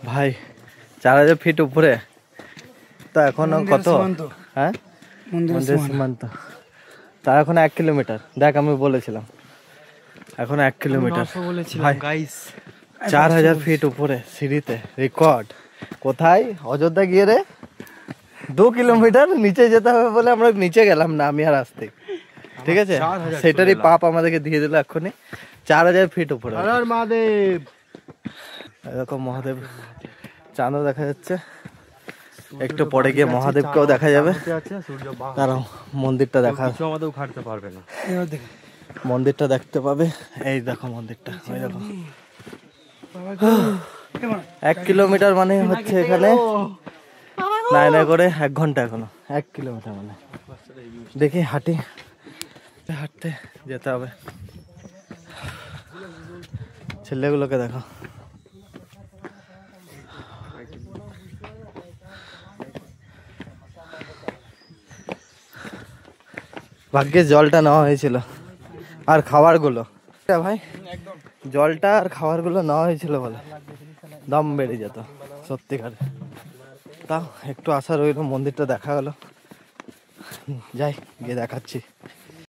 ভাই 4000 ফিট উপরে, তা এখনো কত? হ্যাঁ, মন্দির সীমান্ত, তা এখন 1 কিলোমিটার। দেখ আমি বলেছিলাম এখন 1 কিলোমিটার। ভাই 4000 ফিট উপরে সিঁড়িতে রেকর্ড। কোথায়? অযোধ্যা গিয়ে রে 2 কিলোমিটার নিচে যেতে হবে বলে আমরা নিচে গেলাম না, আমি আর আসতে। ঠিক আছে, সেটারই পাপ আমাদেরকে দিয়ে দিল এক্ষুনি। 4000 ফিট উপরে। মহাদেব, এরকম মহাদেব চাঁদও দেখা যাচ্ছে। একটু পরে গিয়ে মহাদেবকেও দেখা যাবে। কারণ মন্দিরটা দেখা আমাদের উঠাতে পারবে না, মন্দিরটা দেখতে পাবে। এই দেখো মন্দিরটা, ওই দেখো। 1 কিলোমিটার মানে হচ্ছে এখানে নাই করে 1 ঘন্টা, এখনো 1 কিলোমিটার মানে। দেখি হাঁটি, হাঁটতে যেতে হবে। ছেলেগুলোকে দেখো, ভাগ্যে জলটা নেওয়া হয়েছিল আর খাবারগুলো। ভাই জলটা আর খাবারগুলো নেওয়া হয়েছিল বলে দম বেড়ে যেত সত্যিকার। তাও একটু আশা রইল, মন্দিরটা দেখা গেল। যাই গিয়ে দেখাচ্ছি।